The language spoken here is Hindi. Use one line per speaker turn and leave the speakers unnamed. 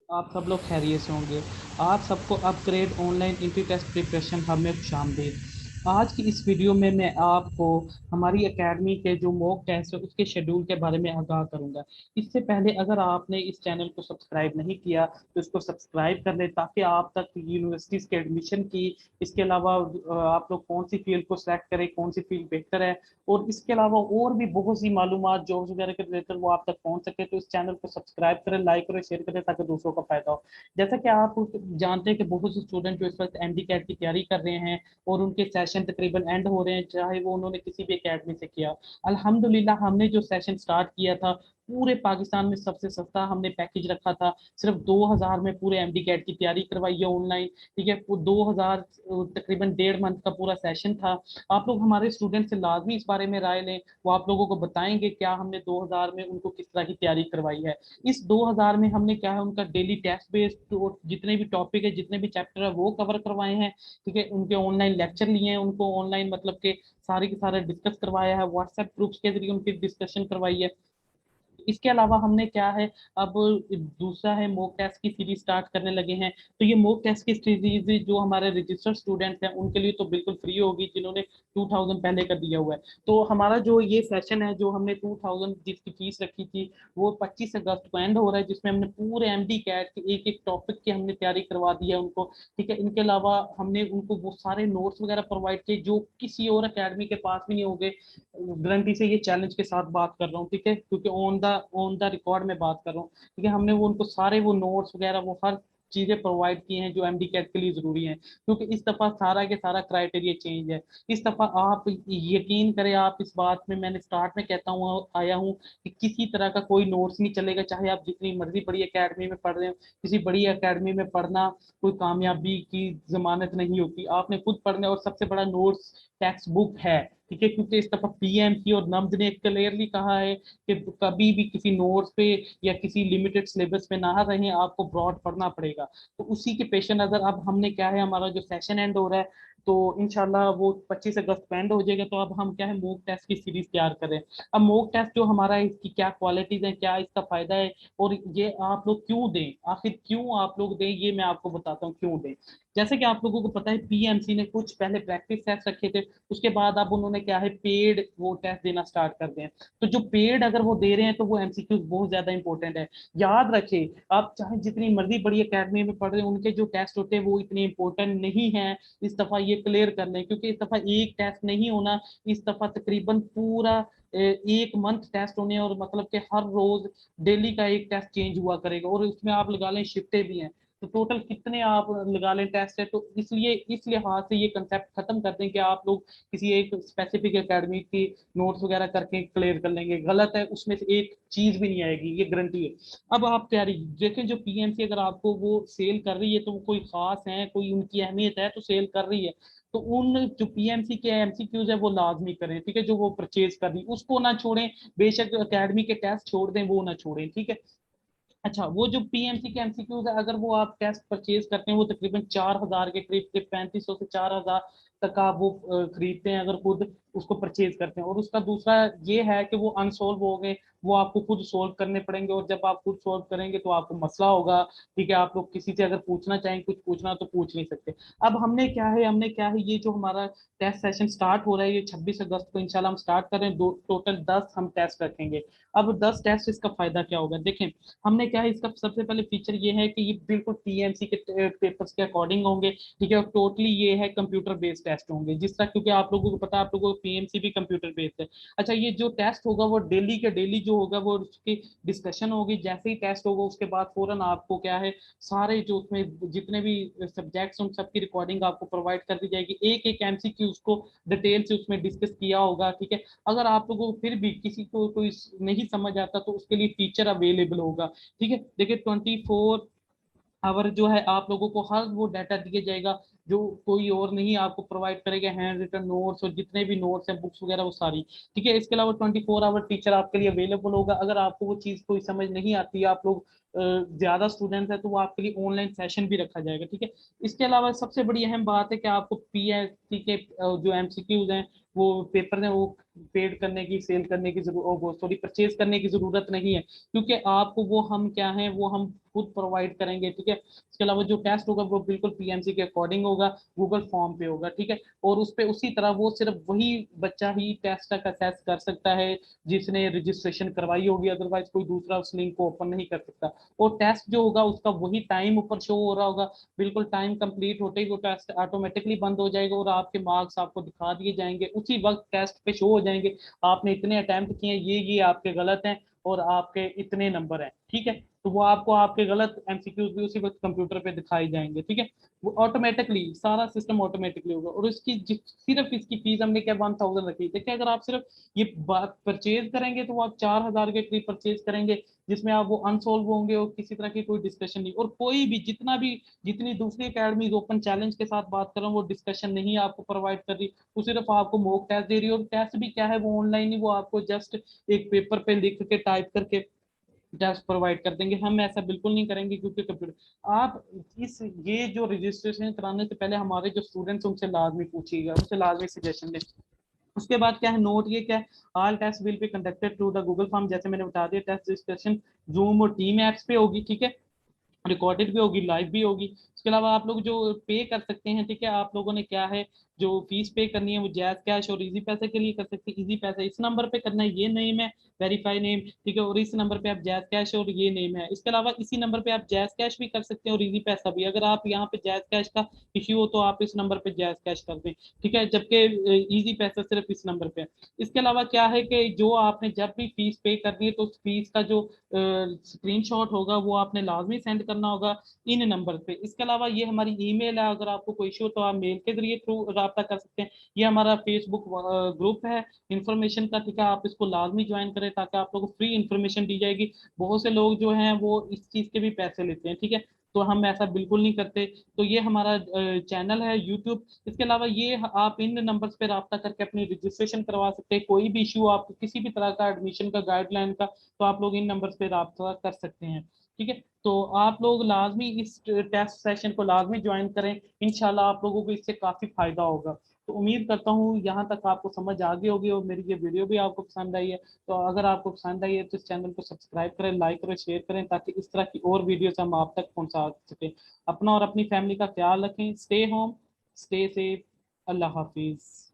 आप सब लोग खैरियत से होंगे। आप सबको upgrade online entry test preparation hub में खुशामदीद। आज की इस वीडियो में मैं आपको हमारी एकेडमी के जो मॉक टेस्ट है उसके शेड्यूल के बारे में आगाह करूंगा। इससे पहले अगर आपने इस चैनल को सब्सक्राइब नहीं किया तो इसको सब्सक्राइब कर लें, ताकि आप तक यूनिवर्सिटीज़ के एडमिशन की, इसके अलावा आप लोग कौन सी फील्ड को सिलेक्ट करें, कौन सी फील्ड बेहतर है, और इसके अलावा और भी बहुत सी मालूमात जॉब्स वगैरह के रिलेटेड वो आप तक पहुंच सके, तो इस चैनल को सब्सक्राइब करें, लाइक करें, शेयर करें, ताकि दूसरों का फायदा हो। जैसा कि आप जानते हैं कि बहुत से स्टूडेंट जो इस वक्त एमडी कैट की तैयारी कर रहे हैं और उनके सेशन तकरीबन एंड हो रहे हैं, चाहे वो उन्होंने किसी भी एकेडमी से किया। अल्हम्दुलिल्लाह हमने जो सेशन स्टार्ट किया था, पूरे पाकिस्तान में सबसे सस्ता हमने पैकेज रखा था। सिर्फ 2000 में पूरे एमडी कैट की तैयारी करवाई है ऑनलाइन। ठीक है, वो 2000 तकरीबन 1.5 मंथ का पूरा सेशन था। आप लोग हमारे स्टूडेंट से लाजमी इस बारे में राय लें, वो आप लोगों को बताएंगे क्या हमने 2000 में उनको किस तरह की तैयारी करवाई है। इस 2000 में हमने क्या है उनका डेली टेस्ट बेस्ड और जितने भी टॉपिक है, जितने भी चैप्टर है वो कवर करवाए हैं। ठीक है, उनके ऑनलाइन लेक्चर लिए हैं, उनको ऑनलाइन मतलब के सारे के सारे डिस्कस करवाया है, व्हाट्सएप ग्रुप्स के जरिए उनकी डिस्कशन करवाई है। इसके अलावा हमने क्या है, अब दूसरा है मॉक टेस्ट की सीरीज स्टार्ट करने लगे हैं। तो ये मॉक टेस्ट की सीरीज जो हमारे रजिस्टर्ड स्टूडेंट हैं उनके लिए तो बिल्कुल फ्री होगी, जिन्होंने 2000 पहले का दिया हुआ है। तो हमारा जो ये सेशन है, जो हमने 2000 जिसकी फीस रखी थी, वो 25 अगस्त को एंड हो रहा है, जिसमें हमने पूरे एमडी कैट के एक एक टॉपिक की हमने तैयारी करवा दी है उनको। ठीक है, इनके अलावा हमने उनको वो सारे नोट्स वगैरह प्रोवाइड किए जो किसी और अकेडमी के पास भी नहीं होंगे। गारंटी से ये चैलेंज के साथ बात कर रहा हूँ, ठीक है, क्योंकि ऑन द रिकॉर्ड में बात कर रहा हूँ। ठीक है, हमने वो उनको सारे वो नोट्स वगैरह वो हर चीजें प्रोवाइड की हैं जो एमडी कैट के लिए जरूरी है, क्योंकि इस दफा सारा के सारा क्राइटेरिया चेंज है। इस दफा आप यकीन करें, आप इस बात में मैंने स्टार्ट में कहता हूँ आया हूँ कि किसी तरह का कोई नोट्स नहीं चलेगा, चाहे आप जितनी मर्जी बड़ी एकेडमी में पढ़ रहे हो। किसी बड़ी एकेडमी में पढ़ना कोई कामयाबी की जमानत नहीं होती, आपने खुद पढ़ना, और सबसे बड़ा नोट्स टेक्स्ट बुक है। ठीक है, क्योंकि इस दफा पीएमसी और नम्द ने क्लियरली कहा है कि कभी भी किसी नोट्स पे या किसी लिमिटेड सिलेबस पे ना रहें, आपको ब्रॉड पढ़ना पड़ेगा। तो उसी के पेश नजर अब हमने क्या है, हमारा जो सेशन एंड हो रहा है, तो इंशाल्लाह वो 25 अगस्त को एंड हो जाएगा। तो अब हम क्या है मॉक टेस्ट की सीरीज तैयार करें। अब मॉक टेस्ट जो हमारा है, इसकी क्या क्वालिटीज है, क्या इसका फायदा है, और ये आप लोग क्यों दें, आखिर क्यों आप लोग दें, ये मैं आपको बताता हूँ क्यों दें। जैसे कि आप लोगों को पता है, पीएमसी ने कुछ पहले प्रैक्टिस टेस्ट रखे थे, उसके बाद अब उन्होंने क्या है पेड वो टेस्ट देना स्टार्ट कर दिए हैं। तो जो पेड अगर वो दे रहे हैं तो वो एमसीक्यूज बहुत ज्यादा इंपॉर्टेंट है। याद रखें, आप चाहे जितनी मर्जी बड़ी एकेडमी में पढ़ रहे हैं, उनके जो टेस्ट होते हैं वो इतने इंपॉर्टेंट नहीं है। इस दफा ये क्लियर कर लें, क्योंकि इस दफा एक टेस्ट नहीं होना, इस दफा तकरीबन पूरा 1 मंथ टेस्ट होने, और मतलब कि हर रोज डेली का एक टेस्ट चेंज हुआ करेगा, और उसमें आप लगा लें शिफ्टें भी हैं। तो टोटल कितने आप लगा लें टेस्ट है। तो इसलिए इस लिहाज से ये कंसेप्ट खत्म कर दें कि आप लोग किसी एक स्पेसिफिक एकेडमी की नोट्स वगैरह करके क्लियर कर लेंगे, गलत है, उसमें से एक चीज भी नहीं आएगी, ये गारंटी है। अब आप तैयारी देखें, जो पीएमसी अगर आपको वो सेल कर रही है तो वो कोई खास है, कोई उनकी अहमियत है तो सेल कर रही है। तो उन जो पीएमसी के एमसीक्यूज है वो लाजमी करें, ठीक है, जो वो परचेज कर रही उसको ना छोड़ें। बेशक एकेडमी के टेस्ट छोड़ दें, वो ना छोड़ें, ठीक है। अच्छा, वो जो पीएमसी के एमसीक्यूज है, अगर वो आप टेस्ट परचेज करते हैं, वो तकरीबन 4000 के करीब करीब 3500 से 4000 तक आप वो खरीदते हैं अगर खुद उसको परचेज करते हैं। और उसका दूसरा ये है कि वो अनसोल्व हो गए, वो आपको खुद सोल्व करने पड़ेंगे, और जब आप खुद सोल्व करेंगे तो आपको मसला होगा। ठीक है, आप लोग किसी से अगर पूछना चाहें कुछ पूछना तो पूछ नहीं सकते। अब हमने क्या है ये जो हमारा टेस्ट सेशन स्टार्ट हो रहा है, ये 26 अगस्त को इंशाल्लाह हम स्टार्ट कर रहे हैं। दो टोटल 10 हम टेस्ट रखेंगे। अब 10 टेस्ट, इसका फायदा क्या होगा देखें। हमने क्या है, इसका सबसे पहले फीचर ये है कि ये बिल्कुल पीएमसी के पेपर्स के अकॉर्डिंग होंगे। ठीक है, और टोटली ये है कंप्यूटर बेस्ड टेस्ट होंगे, जिस तरह, क्योंकि आप लोगों को पता है, आप लोगों को पीएमसी भी कंप्यूटर बेस्ड है। अच्छा, ये जो टेस्ट होगा वो डेली के डेली जो होगा वो उसकी डिस्कशन होगी। जैसे ही टेस्ट होगा उसके बाद फौरन आपको क्या है, सारे जो उसमें जितने भी सब्जेक्ट्स उन सबकी रिकॉर्डिंग आपको प्रोवाइड कर दी जाएगी, एक एक एमसीक्यू उसको डिटेल से उसमें डिस्कस किया होगा। ठीक है, अगर आप लोगों को फिर भी किसी को कोई नहीं समझ आता तो उसके लिए टीचर अवेलेबल होगा। ठीक है, देखिए 24 आवर जो है आप लोगों को हर वो डाटा दिया जाएगा जो कोई और नहीं आपको प्रोवाइड करेगा, हैंड रिटन नोट्स और जितने भी नोट्स हैं, बुक्स वगैरह, वो सारी। ठीक है, इसके अलावा 24 आवर टीचर आपके लिए अवेलेबल होगा। अगर आपको वो चीज़ कोई समझ नहीं आती, आप लोग ज्यादा स्टूडेंट्स है, तो वो आपके लिए ऑनलाइन सेशन भी रखा जाएगा। ठीक है, इसके अलावा सबसे बड़ी अहम बात है कि आपको पीएससी के जो एमसीक्यूज हैं, वो पेपर हैं, वो पेड करने की, सेल करने की जरूरत, वो सॉरी परचेज करने की जरूरत नहीं है, क्योंकि आपको वो हम क्या है वो हम खुद प्रोवाइड करेंगे, ठीक है। इसके अलावा जो टेस्ट होगा वो बिल्कुल पीएमसी के अकॉर्डिंग होगा, गूगल फॉर्म पे होगा, ठीक है। और उस पे उसी तरह वो सिर्फ वही बच्चा ही टेस्ट का टेस्ट कर सकता है जिसने रजिस्ट्रेशन करवाई होगी, अदरवाइज कोई दूसरा उस लिंक को ओपन नहीं कर सकता। और टेस्ट जो होगा उसका वही टाइम ऊपर शो हो रहा होगा, बिल्कुल टाइम कंप्लीट होते ही वो टेस्ट ऑटोमेटिकली बंद हो जाएगा और आपके मार्क्स आपको दिखा दिए जाएंगे, उसी वक्त टेस्ट पे शो हो जाएंगे आपने इतने अटेम्प्ट किए, ये आपके गलत हैं और आपके इतने नंबर हैं, ठीक है। तो वो आपको आपके गलत एमसीक्यूज भी उसी वक्त कंप्यूटर पे दिखाई जाएंगे, ठीक है। वो ऑटोमेटिकली सारा सिस्टम ऑटोमेटिकली होगा। और उसकी सिर्फ इसकी फीस हमने क्या 1000 रखी थी, क्या अगर आप सिर्फ ये परचेज करेंगे तो वो आप 4000 के करीब परचेज करेंगे, जिसमें आप वो अनसोल्व होंगे और किसी तरह की कोई डिस्कशन नहीं, और कोई भी जितना भी जितनी दूसरी अकेडमी ओपन चैलेंज के साथ बात कर रहा हूँ वो डिस्कशन नहीं आपको प्रोवाइड कर रही, वो सिर्फ आपको मॉक टेस्ट दे रही है। और टेस्ट भी क्या है वो ऑनलाइन ही, वो आपको जस्ट एक पेपर पे लिख के टाइप करके टेस्ट प्रोवाइड कर देंगे। हम ऐसा बिल्कुल नहीं करेंगे, क्योंकि कंप्यूटर आप इस ये जो रजिस्ट्रेशन कराने से पहले हमारे जो स्टूडेंट्स उनसे लाजमी पूछिएगा, उनसे लाजमी सजेशन ले। उसके बाद क्या है नोट, ये क्या है, all test will be conducted through the Google form, जैसे मैंने बता दिया। टेस्ट रजिस्ट्रेशन जूम और टीम एप्स पे होगी, ठीक है, रिकॉर्डेड भी होगी, लाइव भी होगी। इसके अलावा आप लोग जो पे कर सकते हैं, ठीक है, आप लोगों ने क्या है जो फीस पे करनी है वो जैज कैश और इजी पैसे के लिए कर सकते हैं। इजी पैसा इस नंबर पे करना है, ये नेम है, वेरीफाई नेम, ठीक है, और इस नंबर पे आप जैज कैश और ये नेम है। इसके अलावा इसी नंबर पे आप जैज कैश भी कर सकते हैं और इजी पैसा भी। अगर आप यहाँ पे जैज कैश का इश्यू हो तो आप इस नंबर पे जैज कैश कर दें, ठीक है, जबकि इजी पैसा सिर्फ इस नंबर पे है। इसके अलावा क्या है कि जो आपने जब भी फीस पे करनी है तो उस फीस का जो स्क्रीनशॉट होगा वो आपने लाजमी सेंड करना होगा इन नंबर पे। इसके अलावा ये हमारी ईमेल है, अगर आपको कोई इशू तो आप मेल के जरिए थ्रू रब्ता कर सकते हैं। ये हमारा फेसबुक ग्रुप है इंफॉर्मेशन का, ठीक है, आप इसको लाजमी ज्वाइन करें ताकि आप लोगों को फ्री इंफॉर्मेशन दी जाएगी। बहुत से लोग जो हैं वो इस चीज़ के भी पैसे लेते हैं, ठीक है, तो हम ऐसा बिल्कुल नहीं करते। तो ये हमारा चैनल है यूट्यूब। इसके अलावा ये आप इन नंबर्स पे रब्ता करके अपनी रजिस्ट्रेशन करवा सकते हैं। कोई भी इशू आपको किसी भी तरह का एडमिशन का गाइडलाइन का, तो आप लोग इन नंबर्स पे रब्ता कर सकते हैं, ठीक है। तो आप लोग लाजमी इस टेस्ट सेशन को लाजमी ज्वाइन करें, इंशाल्लाह आप लोगों को इससे काफ़ी फायदा होगा। तो उम्मीद करता हूँ यहाँ तक आपको समझ आ गई होगी और मेरी ये वीडियो भी आपको पसंद आई है। तो अगर आपको पसंद आई है तो इस चैनल को सब्सक्राइब करें, लाइक करें, शेयर करें, ताकि इस तरह की और वीडियोस हम आप तक पहुँचा सकें। अपना और अपनी फैमिली का ख्याल रखें। Stay home, stay safe. अल्लाह हाफिज़।